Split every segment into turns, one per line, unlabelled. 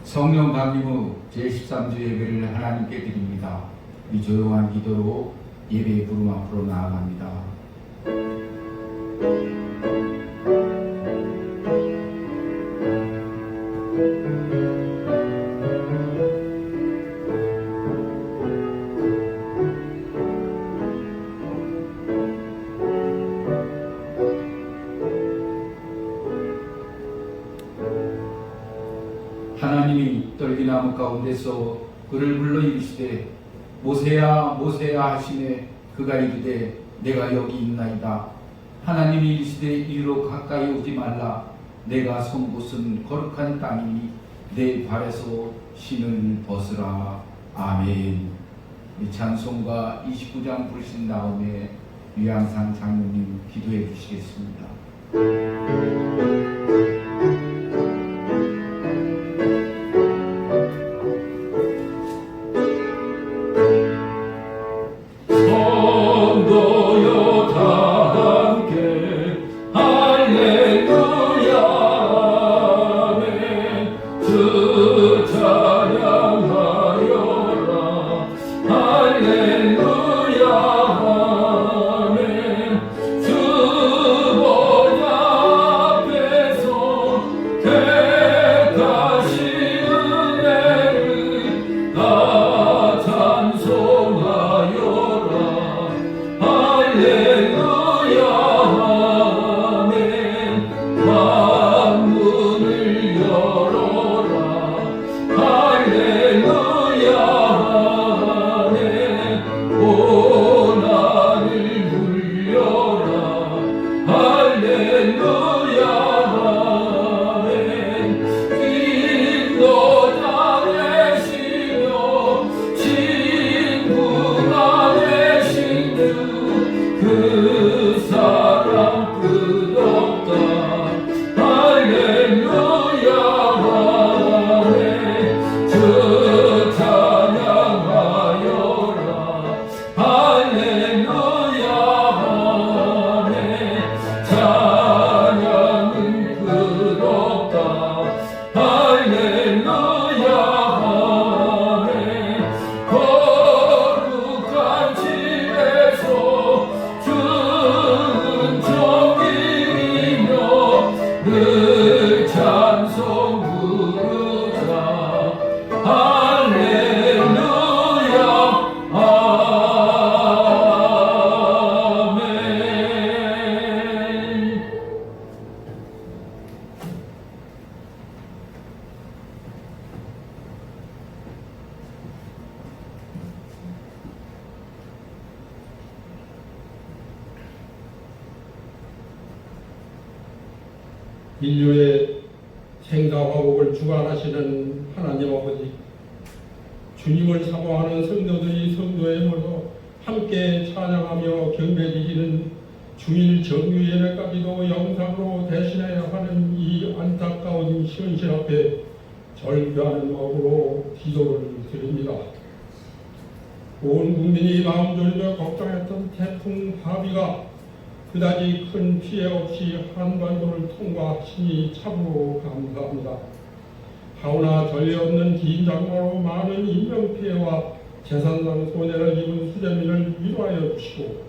성령 강림 후 제13주 예배를 하나님께 드립니다. 이 조용한 기도로 예배의 부름 앞으로 나아갑니다. 하나님이 떨기나무 가운데서 그를 불러 이르시되 모세야 모세야 하시매 그가 이르되 내가 여기 있나이다. 하나님이 이르시되 이리로 가까이 오지 말라. 내가 선 곳은 거룩한 땅이니 내 발에서 신을 벗으라. 아멘. 이 찬송가 29장 부르신 다음에 유양상 장로님 기도해 주시겠습니다.
인류의 생사화복을 주관하시는 하나님 아버지, 주님을 사모하는 성도들이 성도에 모여 함께 찬양하며 경배드리는 주일 정유 예배까지도 영상으로 대신해야 하는 이 안타까운 현실 앞에 절규하는 마음으로 기도를 드립니다. 온 국민이 마음 졸이며 걱정했던 태풍 하비가 그다지 큰 피해 없이 한반도를 통과하시니 참으로 감사합니다. 하오나 전례 없는 긴 장마로 많은 인명피해와 재산상 손해를 입은 수재민을 위로하여 주시고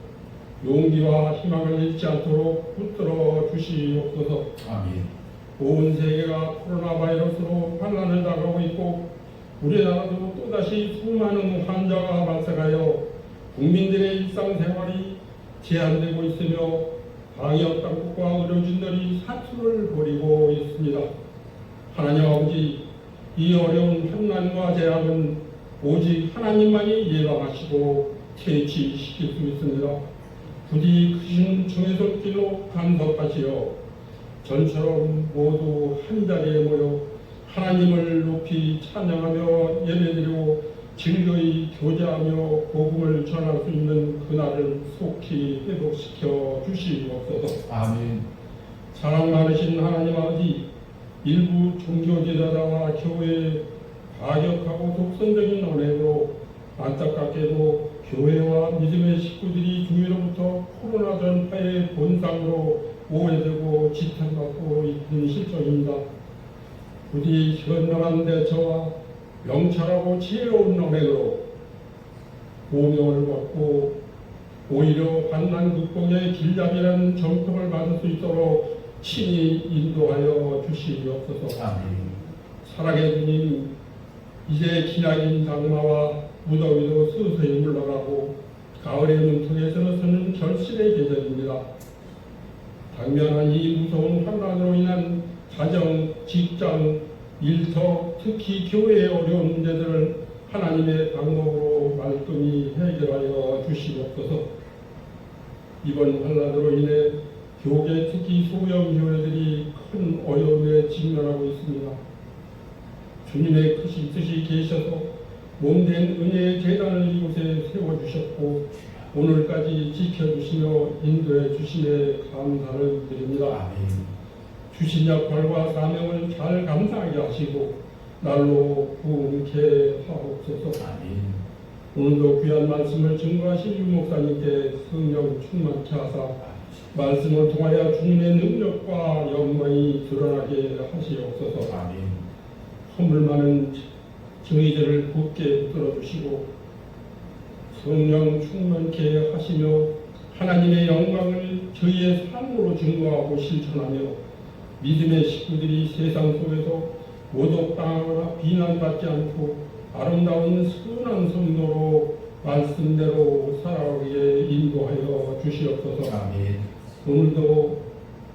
용기와 희망을 잃지 않도록 붙들어 주시옵소서.
아멘.
온 세계가 코로나 바이러스로 환난을 당하고 있고 우리나라도 또다시 수많은 환자가 발생하여 국민들의 일상생활이 제한되고 있으며 방역 당국과 의료진들이 사투를 벌이고 있습니다. 하나님 아버지, 이 어려운 환난과 재앙은 오직 하나님만이 예방하시고 퇴치시킬 수 있습니다. 부디 크신 주의 손길로 간섭하시어 전처럼 모두 한자리에 모여 하나님을 높이 찬양하며 예배드리고 즐거이 교제하며 복음을 전할 수 있는 그날을 속히 회복시켜 주시옵소서.
아멘.
사랑 많으신 하나님 아버지, 일부 종교지도자와 교회의 과격하고 독선적인 언행으로 안타깝게도 교회와 믿음의 식구들이 주위로부터 코로나 전파의 본상으로 오해되고 지탄받고 있는 실정입니다. 부디 현명한 대처와 명철하고 지혜로운 언행으로 보명을 받고 오히려 환난 극복의 길잡이라는 정통을 받을 수 있도록 친히 인도하여 주시옵소서.
아멘.
사랑의 주님, 이제 기나긴 장마와 무더위도 서서히 물러가고 가을의 문턱에 서서는 결실의 계절입니다. 당면한 이 무서운 환난으로 인한 가정, 직장, 일터, 특히 교회의 어려운 문제들을 하나님의 방법으로 말끔히 해결하여 주시옵소서. 이번 환난으로 인해 교계, 특히 소형 교회들이 큰 어려움에 직면하고 있습니다. 주님의 크신 뜻이 계셔서 몸된 은혜의 제단을 이곳에 세워주셨고 오늘까지 지켜주시며 인도해 주심에 감사를 드립니다.
아멘.
주신 역할과 사명을 잘 감당하게 하시고 날로 부흥케 하옵소서.
아멘.
오늘도 귀한 말씀을 증거하신 유 목사님께 성령 충만케 하사 말씀을 통하여 주님의 능력과 영광이 드러나게 하시옵소서.
아멘.
허물 많은 정의들을 굳게 붙들어 주시고 성령 충만케 하시며 하나님의 영광을 저희의 삶으로 증거하고 실천하며 믿음의 식구들이 세상 속에서 모독당하거나 비난받지 않고 아름다운 선한 성도로 말씀대로 살아가기에 인도하여 주시옵소서.
아멘.
오늘도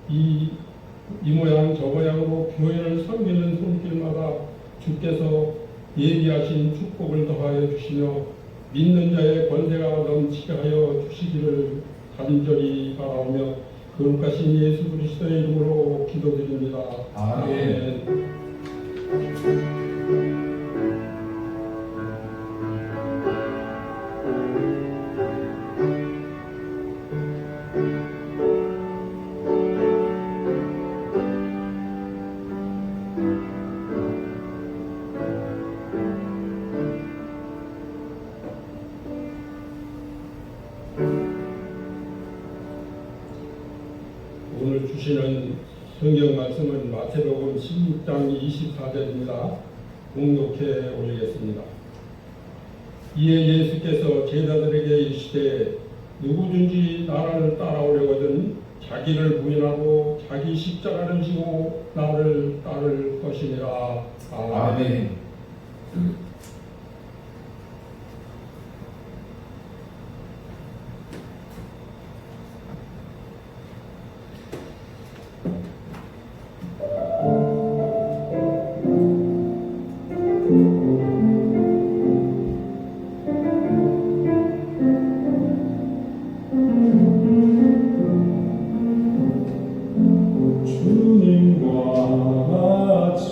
이 모양 저 모양으로 교회를 섬기는 손길마다 주께서 예비하신 축복을 더하여 주시며 믿는 자의 권세가 넘치게 하여 주시기를 간절히 바라오며 거룩하신 예수 그리스도의 이름으로 기도드립니다.
아멘.
오늘 주시는 성경 말씀은 마태복음 16장 24절입니다. 공독해 올리겠습니다. 이에 예수께서 제자들에게 이르시되 누구든지 나를 따라오려거든 자기를 부인하고 자기 십자가를 지고 나를 따를 것이니라.
아멘.
주님과 같이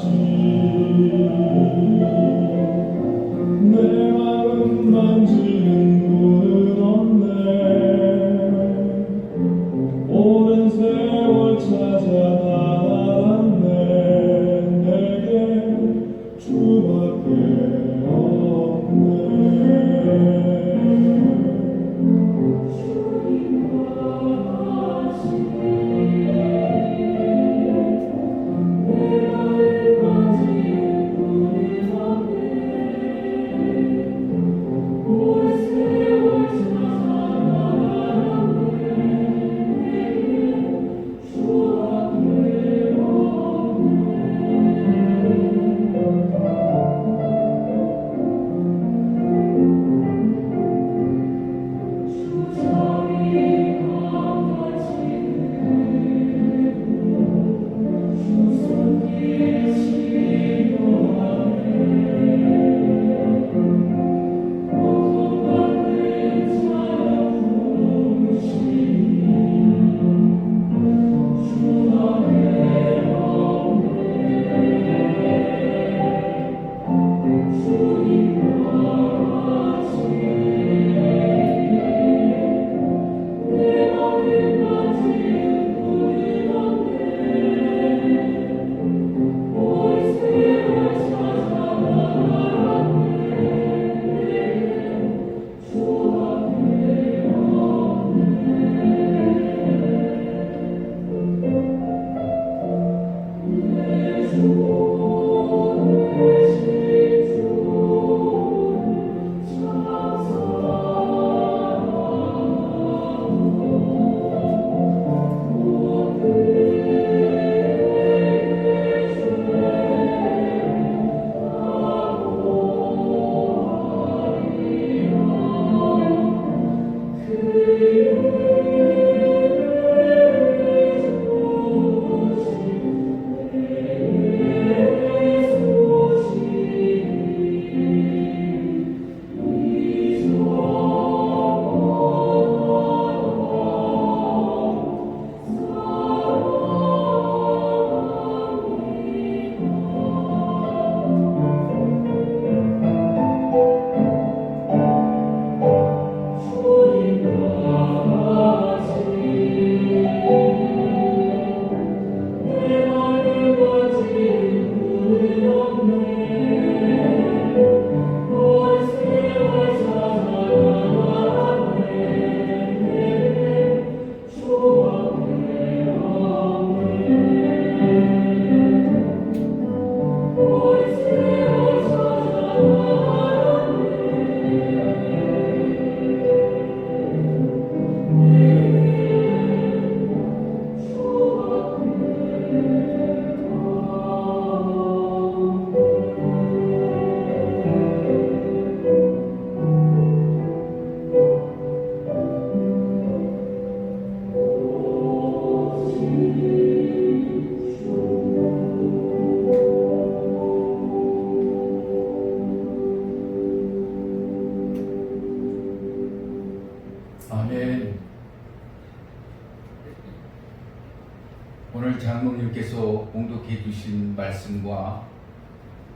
장로님께서 봉독해 주신 말씀과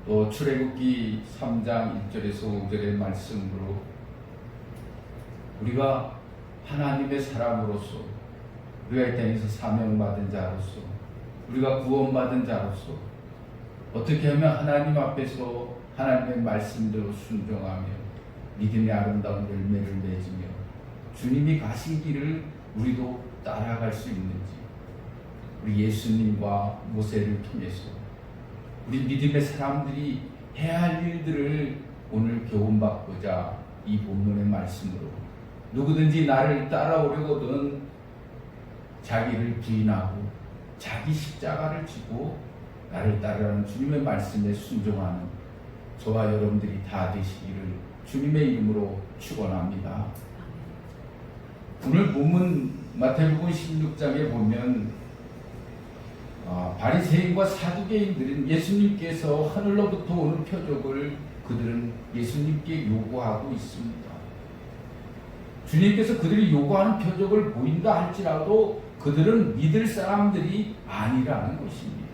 또 출애굽기 3장 1절에서 5절의 말씀으로 우리가 하나님의 사람으로서, 우리가 이 땅에서 사명받은 자로서, 우리가 구원받은 자로서 어떻게 하면 하나님 앞에서 하나님의 말씀대로 순종하며 믿음의 아름다운 열매를 맺으며 주님이 가신 길을 우리도 따라갈 수 있는지, 우리 예수님과 모세를 통해서 우리 믿음의 사람들이 해야 할 일들을 오늘 교훈받고자 이 본문의 말씀으로, 누구든지 나를 따라오려거든 자기를 부인하고 자기 십자가를 지고 나를 따르라는 주님의 말씀에 순종하는 저와 여러분들이 다 되시기를 주님의 이름으로 축원합니다. 오늘 본문 마태복음 16장에 보면 바리새인과 사두개인들은 예수님께서 하늘로부터 오는 표적을 그들은 예수님께 요구하고 있습니다. 주님께서 그들이 요구하는 표적을 보인다 할지라도 그들은 믿을 사람들이 아니라는 것입니다.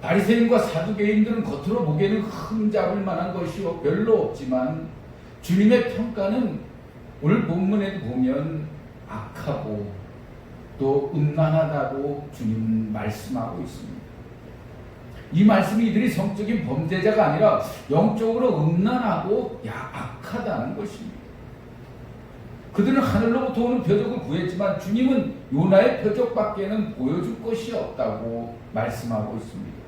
바리새인과 사두개인들은 겉으로 보기에는 흠잡을 만한 것이 별로 없지만 주님의 평가는 오늘 본문에 보면 악하고 또 음란하다고 주님은 말씀하고 있습니다. 이 말씀이 이들이 성적인 범죄자가 아니라 영적으로 음란하고 악하다는 것입니다. 그들은 하늘로부터 오는 표적을 구했지만 주님은 요나의 표적밖에는 보여줄 것이 없다고 말씀하고 있습니다.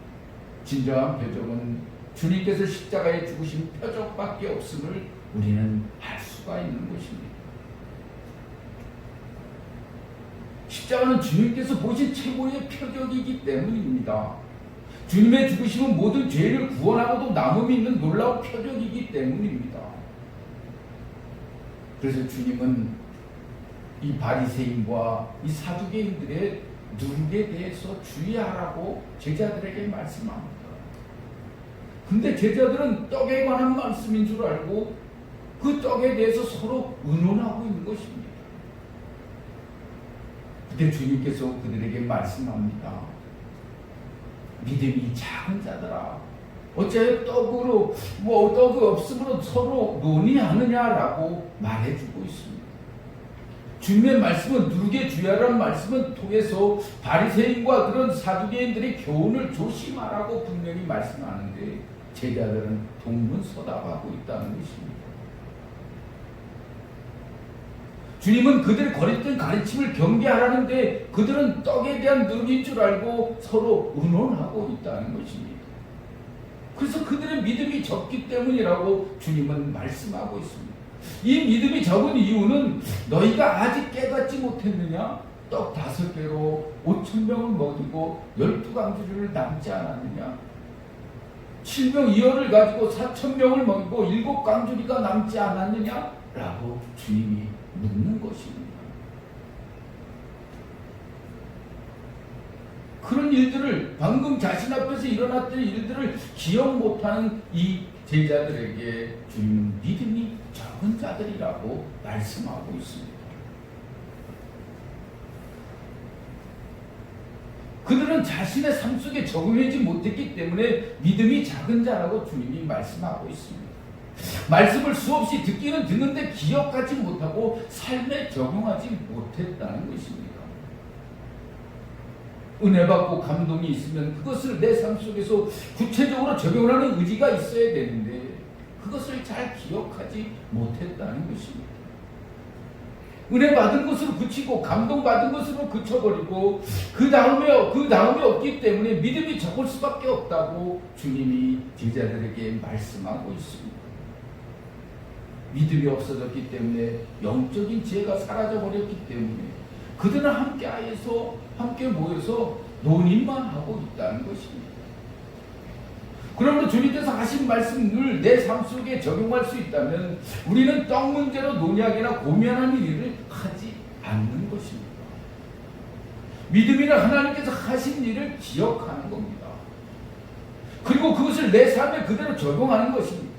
진정한 표적은 주님께서 십자가에 죽으신 표적밖에 없음을 우리는 알 수가 있는 것입니다. 십자가는 주님께서 보신 최고의 표적이기 때문입니다. 주님의 죽으심은 모든 죄를 구원하고도 남음이 있는 놀라운 표적이기 때문입니다. 그래서 주님은 이 바리새인과 이 사두개인들의 누룩에 대해서 주의하라고 제자들에게 말씀합니다. 근데 제자들은 떡에 관한 말씀인 줄 알고 그 떡에 대해서 서로 의논하고 있는 것입니다. 그때 주님께서 그들에게 말씀합니다. 믿음이 작은 자들아, 어째 떡으로 떡이 없으므로 서로 논의하느냐라고 말해주고 있습니다. 주님의 말씀은 누룩에 주의하라는 말씀은 통해서 바리새인과 그런 사두개인들의 교훈을 조심하라고 분명히 말씀하는데 제자들은 동문서답하고 있다는 것입니다. 주님은 그들의 거짓된 가르침을 경계하라는데 그들은 떡에 대한 누룩인 줄 알고 서로 의논하고 있다는 것입니다. 그래서 그들의 믿음이 적기 때문이라고 주님은 말씀하고 있습니다. 이 믿음이 적은 이유는 너희가 아직 깨닫지 못했느냐? 떡 5개로 5,000명을 먹이고 12강주리를 남지 않았느냐? 7병 2어를 가지고 4,000명을 먹이고 7강주리가 남지 않았느냐? 라고 주님이 묻는 것입니다. 그런 일들을 방금 자신 앞에서 일어났던 일들을 기억 못하는 이 제자들에게 주님은 믿음이 적은 자들이라고 말씀하고 있습니다. 그들은 자신의 삶 속에 적응하지 못했기 때문에 믿음이 작은 자라고 주님이 말씀하고 있습니다. 말씀을 수없이 듣기는 듣는데 기억하지 못하고 삶에 적용하지 못했다는 것입니다. 은혜 받고 감동이 있으면 그것을 내 삶 속에서 구체적으로 적용하는 의지가 있어야 되는데 그것을 잘 기억하지 못했다는 것입니다. 은혜 받은 것으로 그치고 감동 받은 것으로 그쳐버리고 그 다음에 없기 때문에 믿음이 적을 수밖에 없다고 주님이 제자들에게 말씀하고 있습니다. 믿음이 없어졌기 때문에 영적인 지혜가 사라져버렸기 때문에 그들은 함께 모여서 논의만 하고 있다는 것입니다. 그러므로 주님께서 하신 말씀을 내 삶 속에 적용할 수 있다면 우리는 떡 문제로 논의하기나 고민하는 일을 하지 않는 것입니다. 믿음이란 하나님께서 하신 일을 기억하는 겁니다. 그리고 그것을 내 삶에 그대로 적용하는 것입니다.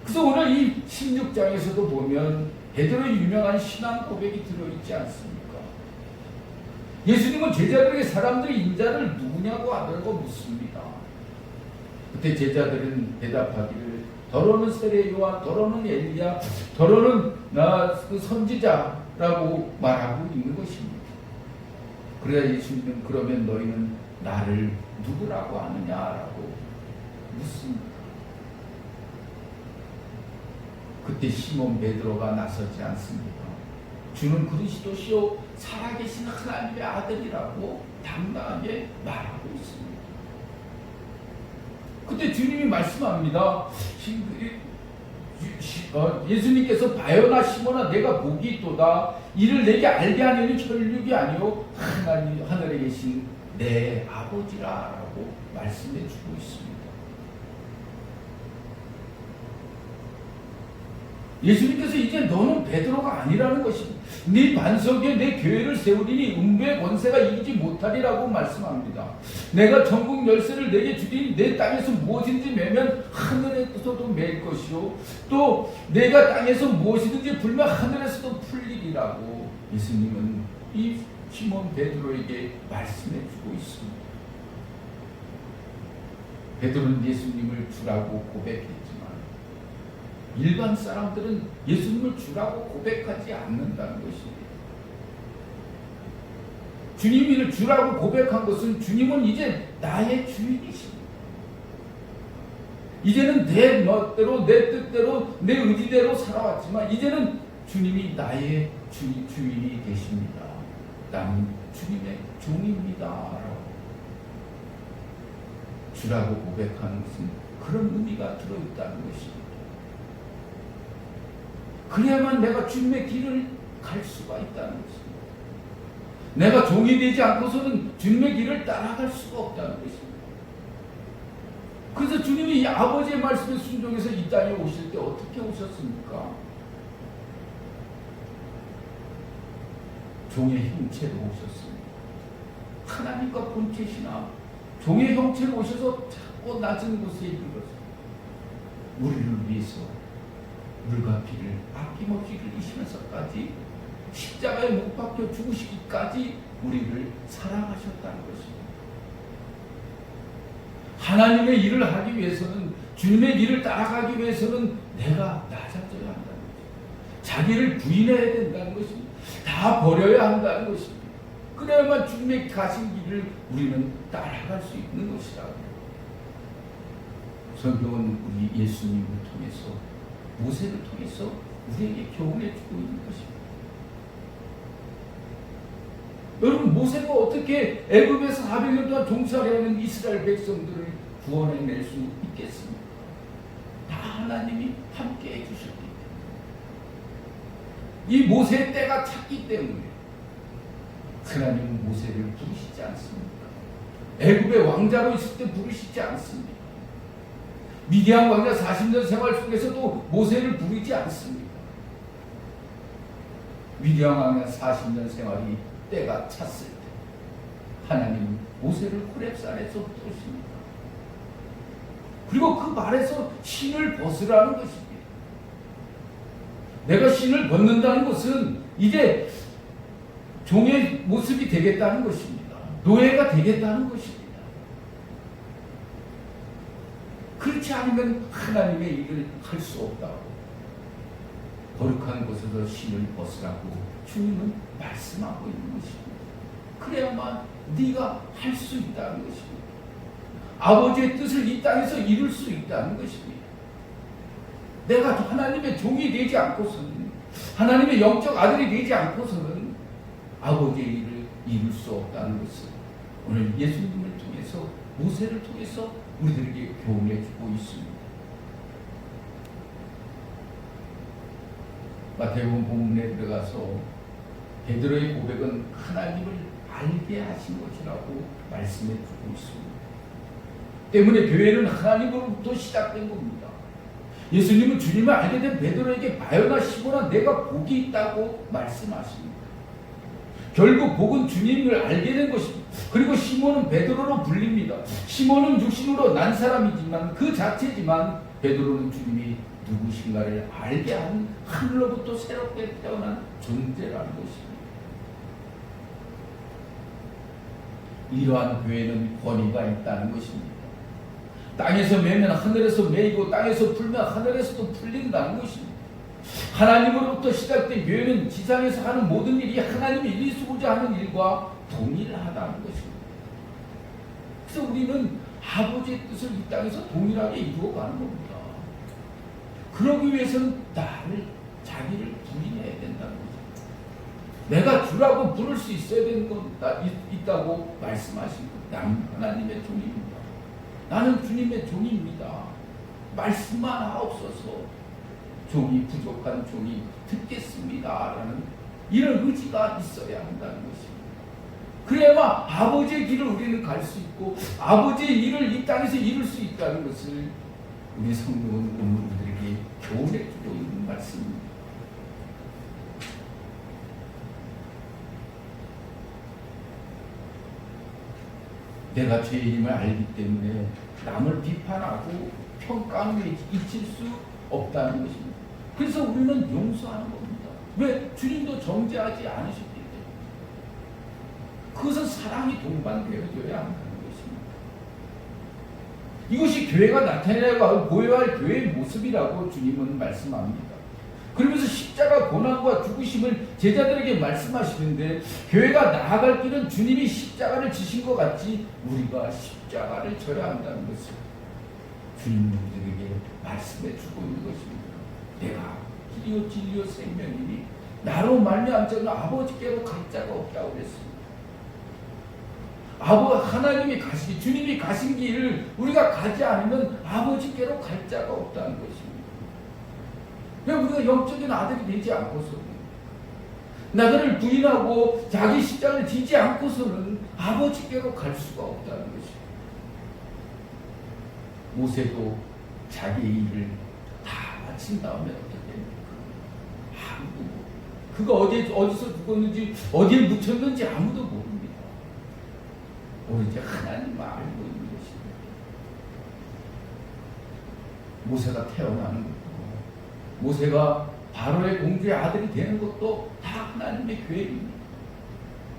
그래서 오늘 이 16장에서도 보면 베드로의 유명한 신앙 고백이 들어있지 않습니까? 예수님은 제자들에게 사람들이 인자를 누구냐고 하더라고 묻습니다. 그때 제자들은 대답하기를 더러는 세례 요한, 더러는 엘리야, 더러는 그 선지자라고 말하고 있는 것입니다. 그래야 예수님은 그러면 너희는 나를 누구라고 하느냐라고 묻습니다. 그때 시몬 베드로가 나서지 않습니다. 주는 그리스도시요 살아계신 하나님의 아들이라고 당당하게 말하고 있습니다. 그때 주님이 말씀합니다. 예수님께서 바요나 시몬아 내가 복이 있도다. 이를 내게 알게 하는 혈육이 아니요 하나님 하늘에 계신 내 아버지라라고 말씀해 주고 있습니다. 예수님께서 이제 너는 베드로가 아니라는 것입니다. 네 반석에 내 교회를 세우리니 음부의 권세가 이기지 못하리라고 말씀합니다. 내가 전국 열쇠를 내게 주리니 내 땅에서 무엇인지 매면 하늘에서도 맬 것이요 또 내가 땅에서 무엇이든지 불면 하늘에서도 풀리리라고 예수님은 이 시몬 베드로에게 말씀해 주고 있습니다. 베드로는 예수님을 주라고 고백했지만 일반 사람들은 예수님을 주라고 고백하지 않는다는 것입니다. 주님을 주라고 고백한 것은 주님은 이제 나의 주인이십니다. 이제는 내 멋대로 내 뜻대로 내 의지대로 살아왔지만 이제는 주님이 나의 주인이 되십니다. 나는 주님의 종입니다. 라고 주라고 고백하는 것은 그런 의미가 들어있다는 것입니다. 그래야만 내가 주님의 길을 갈 수가 있다는 것입니다. 내가 종이 되지 않고서는 주님의 길을 따라갈 수가 없다는 것입니다. 그래서 주님이 이 아버지의 말씀에 순종해서 이 땅에 오실 때 어떻게 오셨습니까? 종의 형체로 오셨습니다. 하나님과 본체시나 종의 형체로 오셔서 작고 낮은 곳에 이르렀습니다. 우리를 위해서 물과 피를 아낌없이 흘리시면서까지 십자가에 못 박혀 죽으시기까지 우리를 사랑하셨다는 것입니다. 하나님의 일을 하기 위해서는 주님의 길을 따라가기 위해서는 내가 낮아져야 한다는 것입니다. 자기를 부인해야 된다는 것입니다. 다 버려야 한다는 것입니다. 그래야만 주님의 가신 길을 우리는 따라갈 수 있는 것이라고. 성경은 우리 예수님을 통해서 모세를 통해서 우리에게 교훈해 주고 있는 것입니다. 여러분 모세가 어떻게 애굽에서 400년 동안 종살이하는 이스라엘 백성들을 구원해낼 수 있겠습니까? 다 하나님이 함께 해주셨기 때문에 이 모세의 때가 찼기 때문에 하나님은 모세를 부르시지 않습니다. 애굽의 왕자로 있을 때 부르시지 않습니다. 미디안 왕자 40년 생활 속에서도 모세를 부르지 않습니다. 미디안 왕자 40년 생활이 때가 찼을 때 하나님은 모세를 호렙산에서 부르십니다. 그리고 그 말에서 신을 벗으라는 것입니다. 내가 신을 벗는다는 것은 이제 종의 모습이 되겠다는 것입니다. 노예가 되겠다는 것입니다. 그렇지 않으면 하나님의 일을 할 수 없다고. 거룩한 곳에서 신을 벗으라고 주님은 말씀하고 있는 것입니다. 그래야만 네가 할 수 있다는 것입니다. 아버지의 뜻을 이 땅에서 이룰 수 있다는 것입니다. 내가 하나님의 종이 되지 않고서는, 하나님의 영적 아들이 되지 않고서는 아버지의 일을 이룰 수 없다는 것을 오늘 예수님을 통해서, 모세를 통해서 우리들에게 교훈해 주고 있습니다. 마태복음 본문에 들어가서 베드로의 고백은 하나님을 알게 하신 것이라고 말씀해 주고 있습니다. 때문에 교회는 하나님으로부터 시작된 겁니다. 예수님은 주님을 알게 된 베드로에게 바요나 시몬아 내가 복이 있다고 말씀하십니다. 결국 복은 주님을 알게 된 것입니다. 그리고 시몬은 베드로로 불립니다. 시몬은 육신으로 난 사람이지만 그 자체지만 베드로는 주님이 누구신가를 알게 한 하늘로부터 새롭게 태어난 존재라는 것입니다. 이러한 교회는 권위가 있다는 것입니다. 땅에서 매면 하늘에서 매이고 땅에서 풀면 하늘에서도 풀린다는 것입니다. 하나님으로부터 시작된 교회는 지상에서 하는 모든 일이 하나님이 이루고자 하는 일과 동일하다는 것입니다. 그래서 우리는 아버지의 뜻을 이 땅에서 동일하게 이루어가는 겁니다. 그러기 위해서는 자기를 부인해야 된다는 거죠. 내가 주라고 부를 수 있어야 되는 건 있다고 말씀하신 거예요. 나는 하나님의 종입니다. 나는 주님의 종입니다. 말씀만 하옵소서. 종이 부족한 종이 듣겠습니다. 라는 이런 의지가 있어야 한다는 것입니다. 그래야만 아버지의 길을 우리는 갈 수 있고 아버지의 일을 이 땅에서 이룰 수 있다는 것을 우리 성도는 오늘 우리들에게 교훈해 주고 있는 말씀입니다. 내가 죄인임을 알기 때문에 남을 비판하고 평가하는 데 잊힐 수 없다는 것입니다. 그래서 우리는 용서하는 겁니다. 왜? 주님도 정죄하지 않으셨기 때문에. 그것은 사랑이 동반되어져야 한다는 것입니다. 이것이 교회가 나타내야 보여야 할 교회의 모습이라고 주님은 말씀합니다. 그러면서 십자가 고난과 죽으심을 제자들에게 말씀하시는데 교회가 나아갈 길은 주님이 십자가를 지신 것 같이 우리가 십자가를 져야 한다는 것을 주님은 우리에게 말씀해 주고 있는 것입니다. 내가 길이요 진리요 생명이니 나로 말미암지 않는 아버지께로 갈 자가 없다고 그랬습니다. 하나님이 가시기 주님이 가신 길을 우리가 가지 않으면 아버지께로 갈 자가 없다는 것입니다. 왜 우리가 영적인 아들이 되지 않고서는 나를 부인하고 자기 십자가를 지지 않고서는 아버지께로 갈 수가 없다는 것입니다. 모세도 자기의 일을 다 마친 다음에 어떻게 됩니까? 아무도 모르고 그가 어디서 죽었는지 어디에 묻혔는지 아무도 모릅니다. 오로지 하나님만 알고 있는 것입니다. 모세가 태어나는 것도 모세가 바로의 공주의 아들이 되는 것도 다 하나님의 계획입니다.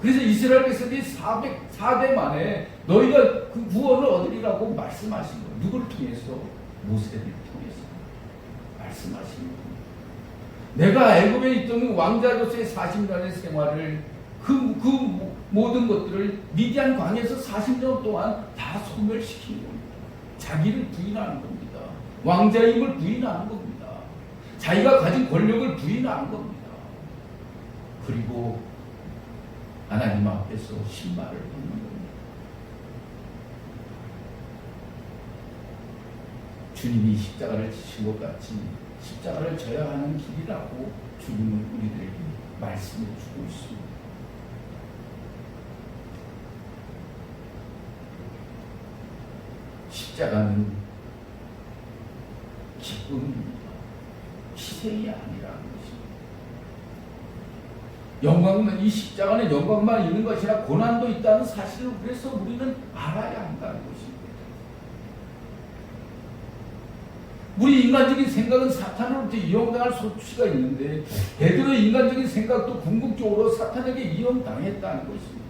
그래서 이스라엘 백성들이 400대 만에 너희가 그 구원을 얻으리라고 말씀하신 거예요. 누구를 통해서? 모세를 통해서 말씀하신 겁니다. 내가 애굽에 있던 왕자로서의 40년의 생활을 그 모든 것들을 미디안 광야에서 40년 동안 다 소멸시킨 겁니다. 자기를 부인하는 겁니다. 왕자임을 부인하는 겁니다. 자기가 가진 권력을 부인하는 겁니다. 그리고 하나님 앞에서 신발을 벗는 겁니다. 주님이 십자가를 지신 것 같이 십자가를 져야 하는 길이라고 주님은 우리들에게 말씀해 주고 있습니다. 십자가는 기쁨입니다. 희생이 아니라는 것입니다. 영광만, 이 십자가는 영광만 있는 것이나 고난도 있다는 사실을 그래서 우리는 알아야 한다는 것입니다. 우리 인간적인 생각은 사탄으로부터 이용당할 소치가 있는데 베드로의 인간적인 생각도 궁극적으로 사탄에게 이용당했다는 것입니다.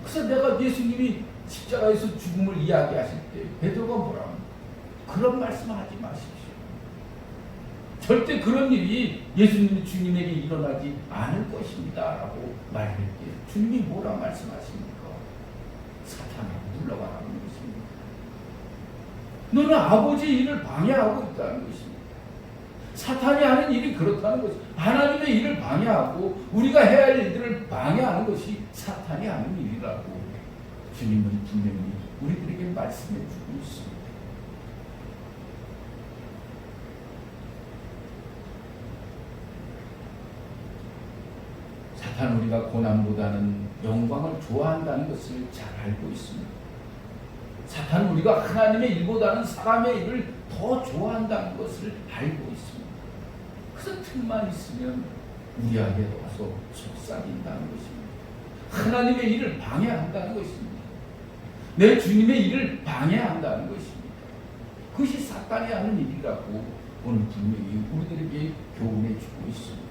그래서 내가 예수님이 십자가에서 죽음을 이야기하실 때 베드로가 뭐라 합니까? 그런 말씀하지 마십시오. 절대 그런 일이 예수님 주님에게 일어나지 않을 것입니다 라고 말할 때 주님이 뭐라 말씀하십니까? 사탄아 물러가라는 것입니다. 너는 아버지의 일을 방해하고 있다는 것입니다. 사탄이 하는 일이 그렇다는 것이 하나님의 일을 방해하고 우리가 해야 할 일들을 방해하는 것이 사탄이 하는 일이라고 주님은 분명히 우리들에게 말씀해 주고 있습니다. 사탄 우리가 고난보다는 영광을 좋아한다는 것을 잘 알고 있습니다. 사탄 우리가 하나님의 일보다는 사람의 일을 더 좋아한다는 것을 알고 있습니다. 그래서 틈만 있으면 우리에게 와서 속삭인다는 것입니다. 하나님의 일을 방해한다는 것입니다. 내 주님의 일을 방해한다는 것입니다. 그것이 사탄이 하는 일이라고 오늘 분명히 우리들에게 교훈해 주고 있습니다.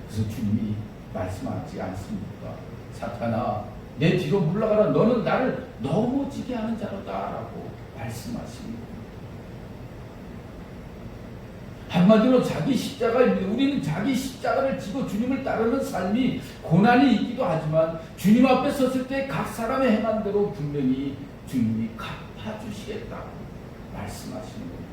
그래서 주님이 말씀하지 않습니까? 사탄아, 내 뒤로 물러가라. 너는 나를 넘어지게 하는 자로다라고 말씀하십니다. 한마디로 자기 십자가입니다. 우리는 자기 십자가를 지고 주님을 따르는 삶이 고난이 있기도 하지만 주님 앞에 섰을 때 각 사람의 행한 대로 분명히 주님이 갚아주시겠다고 말씀하시는 겁니다.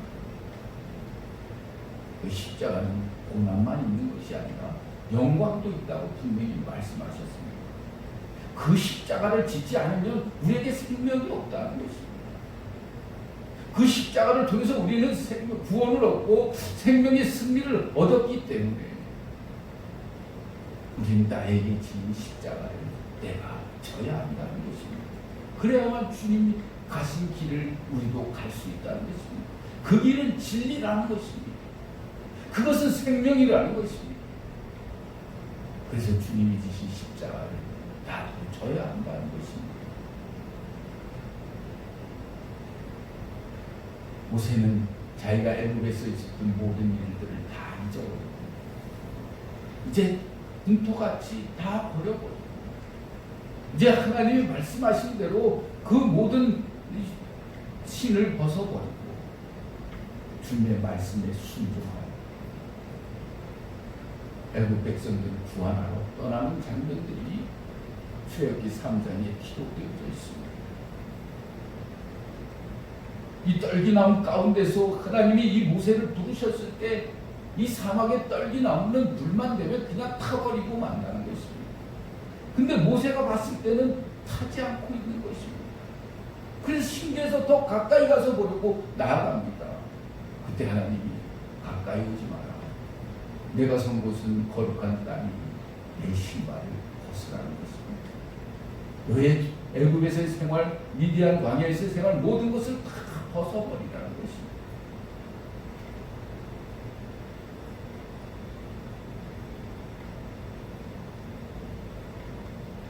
그 십자가는 고난만 있는 것이 아니라 영광도 있다고 분명히 말씀하셨습니다. 그 십자가를 짓지 않으면 우리에게 생명이 없다는 것입니다. 그 십자가를 통해서 우리는 구원을 얻고 생명의 승리를 얻었기 때문에 우리는 나에게 지은 십자가를 내가 져야 한다는 것입니다. 그래야만 주님이 가신 길을 우리도 갈 수 있다는 것입니다. 그 길은 진리라는 것입니다. 그것은 생명이라는 것입니다. 그래서 주님이 지신 십자가를 나도 져야 한다는 것입니다. 모세는 자기가 애굽에서 있었던 모든 일들을 다 잊어버리고 이제 공토같이 다 버려버리고 이제 하나님이 말씀하신 대로 그 모든 신을 벗어버리고 주님의 말씀에 순종하여 애굽 백성들을 구원하러 떠나는 장면들이 출애굽기 3장에 기록되어져 있습니다. 이 떨기나무 가운데서 하나님이 이 모세를 부르셨을 때 이 사막의 떨기나무는 불만 되면 그냥 타버리고 만다는 것입니다. 근데 모세가 봤을 때는 타지 않고 있는 것입니다. 그래서 신기해서 더 가까이 가서 보려고 나아갑니다. 그때 하나님이 가까이 오지 마라. 내가 선 곳은 거룩한 땅이 내 신발을 벗으라는 것입니다. 너의 애굽에서의 생활, 미디안 광야에서의 생활 모든 것을 다 벗어버리라는 것입니다.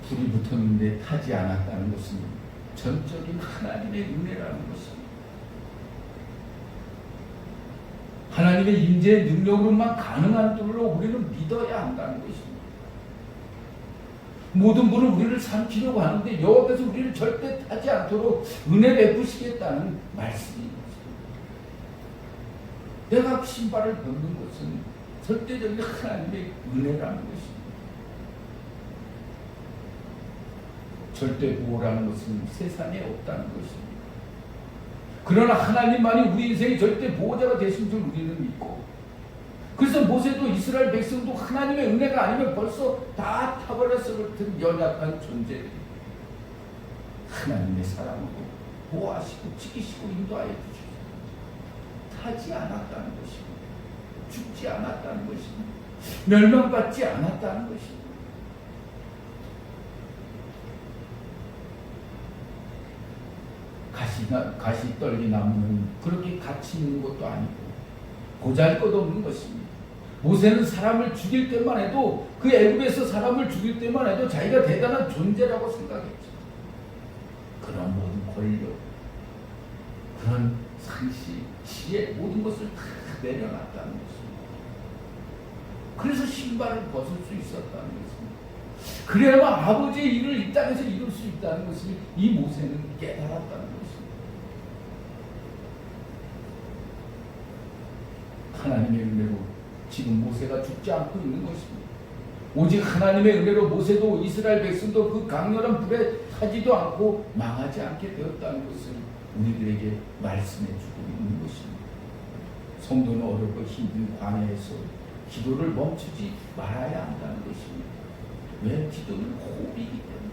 불이 붙었는데 타지 않았다는 것은 전적인 하나님의 은혜라는 것입니다. 하나님의 임재의 능력으로만 가능한 줄로 우리는 믿어야 한다는 것입니다. 모든 분은 우리를 삼키려고 하는데 여호와께서 우리를 절대 타지 않도록 은혜 베푸시겠다는 말씀입니다. 내가 신발을 벗는 것은 절대적인 하나님의 은혜라는 것입니다. 절대 보호라는 것은 세상에 없다는 것입니다. 그러나 하나님만이 우리 인생의 절대 보호자가 되신 줄 우리는 믿고, 그래서 모세도 이스라엘 백성도 하나님의 은혜가 아니면 벌써 다 타버렸을 듯 연약한 존재들이 하나님의 사랑으로 보호하시고 지키시고 인도하여 주시고 타지 않았다는 것입니다. 죽지 않았다는 것입니다. 멸망받지 않았다는 것입니다. 가시떨기 나무는 그렇게 가치 있는 것도 아니고 보잘것없는 것입니다. 모세는 사람을 죽일 때만 해도 그 애굽에서 사람을 죽일 때만 해도 자기가 대단한 존재라고 생각했죠. 그런 모든 권력, 그런 상식, 지혜 모든 것을 다 내려놨다는 것입니다. 그래서 신발을 벗을 수 있었다는 것입니다. 그래야만 아버지의 일을 이 땅에서 이룰 수 있다는 것을 이 모세는 깨달았다는 것입니다. 하나님의 은혜로 지금 모세가 죽지 않고 있는 것입니다. 오직 하나님의 은혜로 모세도 이스라엘 백성도 그 강렬한 불에 타지도 않고 망하지 않게 되었다는 것을 우리들에게 말씀해 주고 있는 것입니다. 성도는 어렵고 힘든 광야에서 기도를 멈추지 말아야 한다는 것입니다. 왜? 기도는 호흡이기 때문에.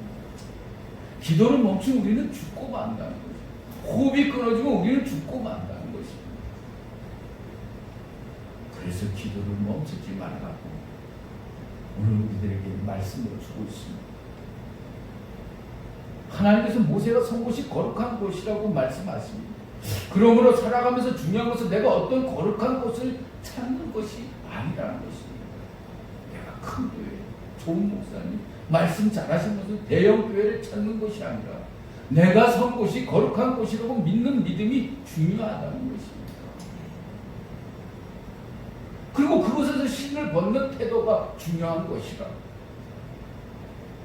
기도를 멈추면 우리는 죽고 만다는 것입니다. 호흡이 끊어지면 우리는 죽고 만다는 것입니다. 그래서 기도를 멈추지 말라고 오늘 우리들에게 말씀을 주고 있습니다. 하나님께서 모세가 선 곳이 거룩한 곳이라고 말씀하십니다. 그러므로 살아가면서 중요한 것은 내가 어떤 거룩한 곳을 찾는 것이 아니라는 것입니다. 내가 큰 교회, 좋은 목사님, 말씀 잘하시면서 대형 교회를 찾는 것이 아니라 내가 선 곳이 거룩한 곳이라고 믿는 믿음이 중요하다는 것입니다. 그리고 그곳에서 신을 벗는 태도가 중요한 것이라.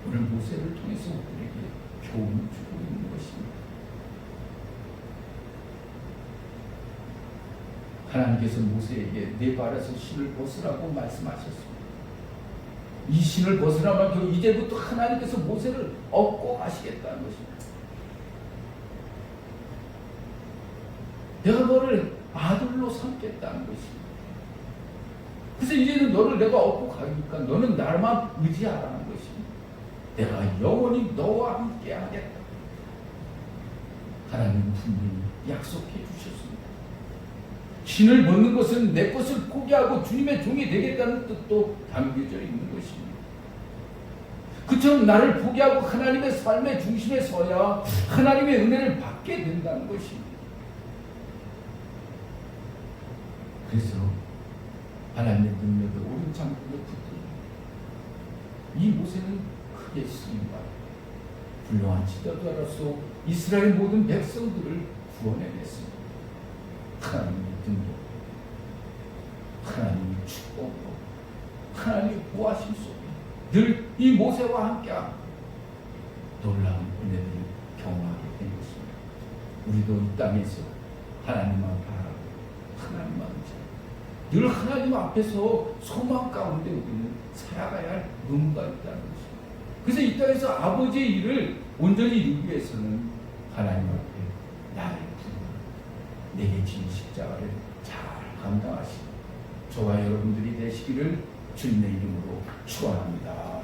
오늘 모세를 통해서 우리에게 교훈을 주고 있는 것입니다. 하나님께서 모세에게 내 발에서 신을 벗으라고 말씀하셨습니다. 이 신을 벗으라면 이제부터 하나님께서 모세를 업고 가시겠다는 것입니다. 내가 너를 아들로 삼겠다는 것입니다. 그래서 이제는 너를 내가 업고 가니까 너는 나만 의지하라는 것입니다. 내가 영원히 너와 함께 하겠다. 하나님은 분명히 약속해 주셨습니다. 신을 벗는 것은 내 것을 포기하고 주님의 종이 되겠다는 뜻도 담겨져 있는 것입니다. 그처럼 나를 포기하고 하나님의 삶의 중심에 서야 하나님의 은혜를 받게 된다는 것입니다. 그래서 하나님의 능력에 오른 장군을 붙들고 이 모세는 크게 쓰임받아 훌륭한 지도자로서 이스라엘 모든 백성들을 구원해냈습니다. 하나님의 등록, 하나님의 축복으로, 하나님의 구하심 속에 늘 이 모세와 함께하고 놀라운 은혜를 경험하게 된 것입니다. 우리도 이 땅에서 하나님만 바라고 하나님만 의지하고 늘 하나님 앞에서 소망 가운데 우리는 살아가야 할 의무가 있다는 것입니다. 그래서 이 땅에서 아버지의 일을 온전히 이루기 위해서는 하나님 앞에 나를 부르고 내게 진 십자가를 잘 감당하시고 저와 여러분들이 되시기를 주님의 이름으로 축원합니다.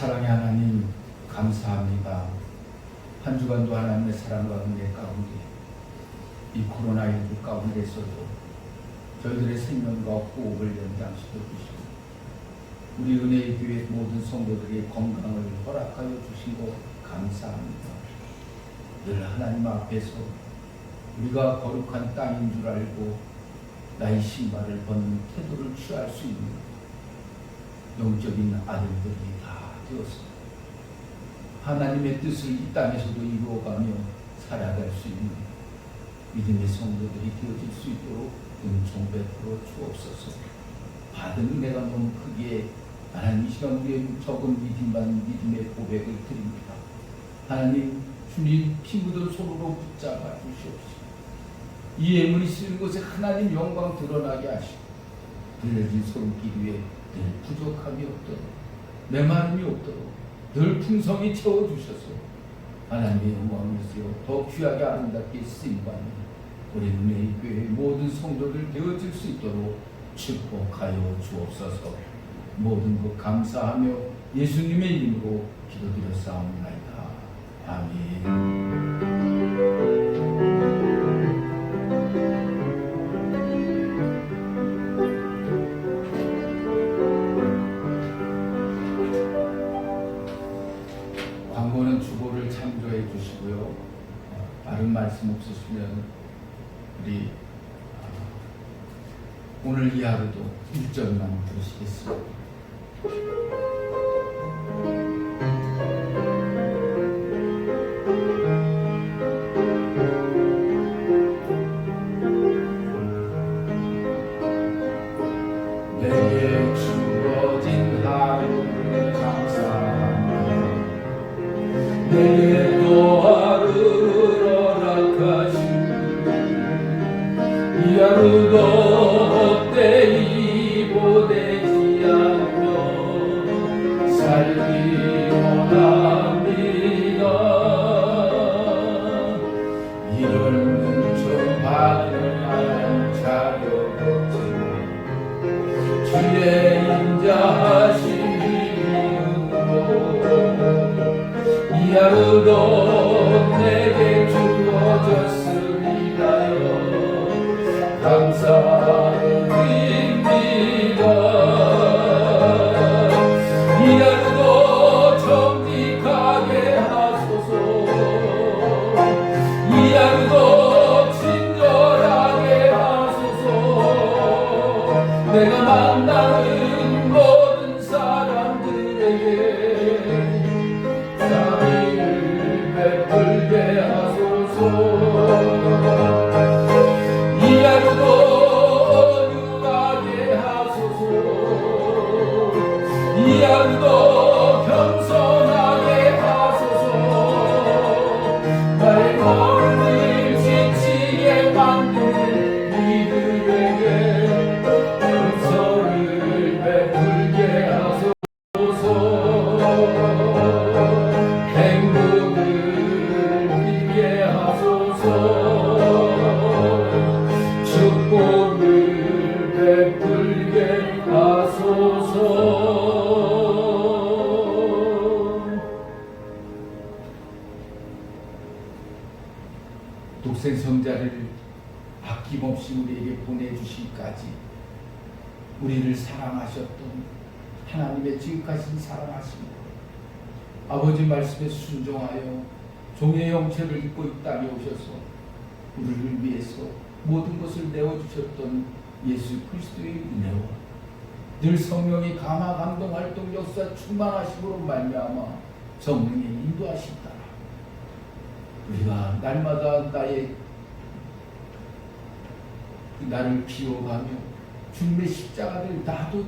사랑의 하나님 감사합니다. 한 주간도 하나님의 사랑과 은혜 가운데 이 코로나19 가운데서도 저희들의 생명과 호흡을 연장시켜 주시고 우리 은혜의 교회 모든 성도들의 건강을 허락하여 주신 것 감사합니다. 늘 하나님 앞에서 우리가 거룩한 땅인 줄 알고 나의 신발을 벗는 태도를 취할 수 있는 영적인 아들들이 다 되었습니다. 하나님의 뜻을 이 땅에서도 이루어가며 살아갈 수 있는 믿음의 성도들이 되어질 수 있도록 은총 베풀어 주옵소서. 받은 은혜가 너무 크기에 하나님 이 시간 우리의 적은 믿음의 고백을 드립니다. 하나님 주님 피 묻은 손으로 붙잡아 주시옵소서. 이 예물이 쓰는 곳에 하나님 영광 드러나게 하시고 들려진 손길 위에 늘 부족함이 없도록 메마름이 없도록 늘 풍성히 채워주셔서 하나님의 영광을 쓰여 더 귀하게 아름답게 쓰임받는 우리 은혜의 교회 모든 성도들 되어질 수 있도록 축복하여 주옵소서. 모든 것 감사하며 예수님의 이름으로 기도드렸사옵나이다. 아멘. 광고는 주보를 참조해 주시고요. 다른 말씀 없으시면 우리 오늘 이 하루도 1절만 들으시겠습니다. 내게 주어진 하루를 감사합니다. 내게 또 하루를 허락하시고 이 하루도 헛되이 보내지 않으며 살기 원합니다. 이런 좀 받을 자격 없지 주의 인자하신 이 하루도 내게 주어졌으니까요. 감사드립니다. 이 하루도 정직하게 하소서. 이 하루도 친절하게 하소서. 내가 만나는 모든 사람들에게 베풀게 하소서. 이 하루도 유하게 하소서. 이 하루도 겸손하게 하소서. 나의 마음을 지치게 만드는 이들에게 용서를 베풀게 하소서. 축복을 베풀게 하소서. 독생 성자를 아낌없이 우리에게 보내주시기까지 우리를 사랑하셨던 하나님의 지극하신 사랑하심으로 아버지 말씀에 순종하여 종의 형체를 입고 이 땅에 오셔서 우리를 위해서 모든 것을 내어주셨던 예수 그리스도의 은혜와 늘 성령의 감화 감동 활동 역사 충만하심으로 말미암아 성령의 인도하심 따라 우리가 날마다 나를 비워가며 주님의 십자가를 놔두고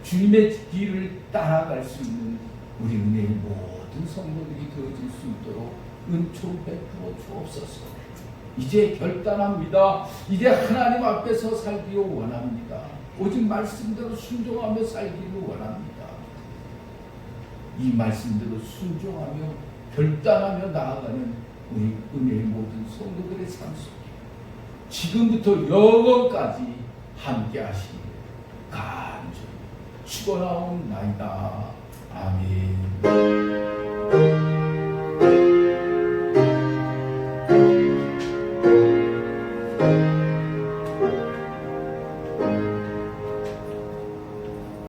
주님의 길을 따라갈 수 있는 우리 은혜의 모든 성도들이 되어질 수 있도록 은총 베풀어 주옵소서. 이제 결단합니다. 이제 하나님 앞에서 살기를 원합니다. 오직 말씀대로 순종하며 살기를 원합니다. 이 말씀대로 순종하며 결단하며 나아가는 우리 은혜의 모든 성도들의 삶 속에 지금부터 영원까지 함께 하시기를 간절히 축원하옵나이다. 아멘.